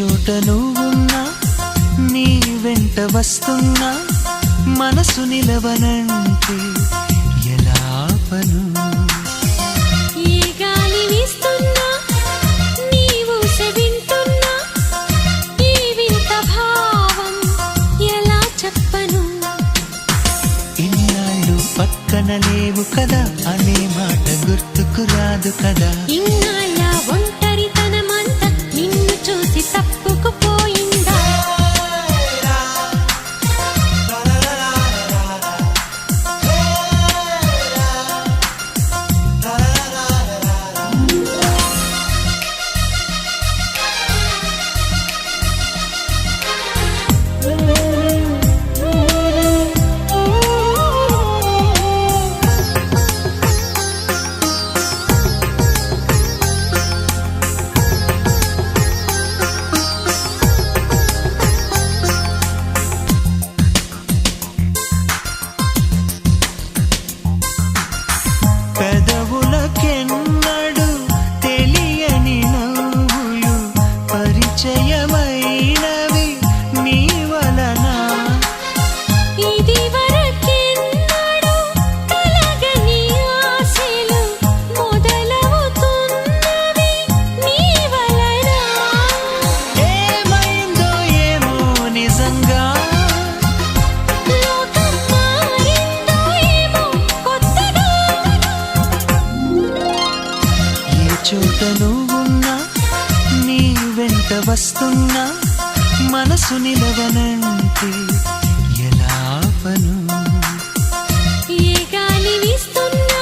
చోట నువ్వున్నా నీ వెంట వస్తున్నా మనసు నిలవనంటే ఎలా ఆపను ఏ గాలి వీస్తున్నా నీవు వింటున్నా ఈ వింత భావం ఎలా చెప్పను ఇన్నాళ్ళు పక్కన లేవు కదా అనే మాట గుర్తుకు రాదు కదా ఇన్నాళ్ళ ఒంటరితనమంతా నిన్ను చూసి తప్పుకుపోయిందా పెదవులకెన్నడు తెలియని నవ్వులు పరిచయమైనవి నీ వలన ఇది వరకెన్నడూ కలగని ఆశలు మొదలవుతున్నవి నీ వలన ఏమైందో ఏమో నిజంగా లోకం మారిందో ఏమో కొత్తగా ఏ చోట నువ్వున్నా నీ వెంట వస్తున్నా మనసు నిలవనంటే ఎలా ఆపను ఏ గాలి వీస్తున్నా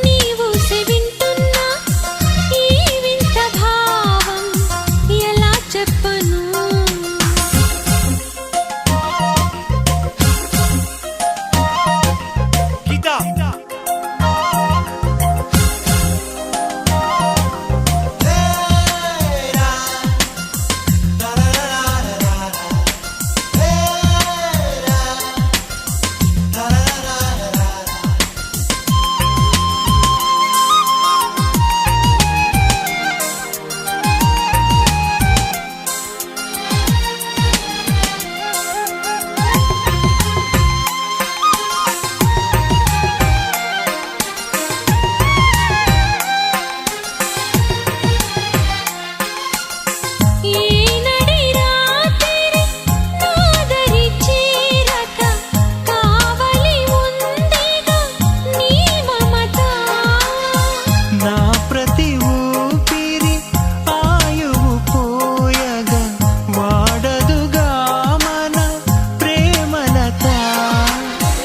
నీవు వింటున్నా ఈ వింత భావం ఎలా చెప్పను ఈ నడి రాత్రి నాదరి చీరక కావలి ఉందిగా నీ మమత నా ప్రతి ఊపిరి ఆయువు పోయగా వాడదుగా మన ప్రేమలత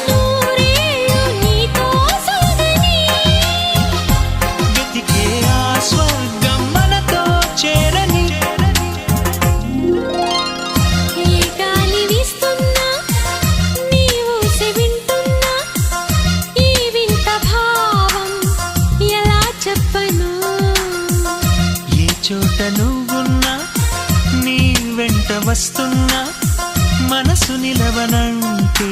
నూరేళ్ళు నీతో సాగని వెతికే ఆ స్వర్గం మనతో చేరని ఏ గాలి వీస్తున్నా నీవు వింటున్నా ఈ వింత భావం ఎలా చెప్పను ఏ చోట నువ్వున్నా నీ వెంట వస్తున్నా మనసు నిలవనంటే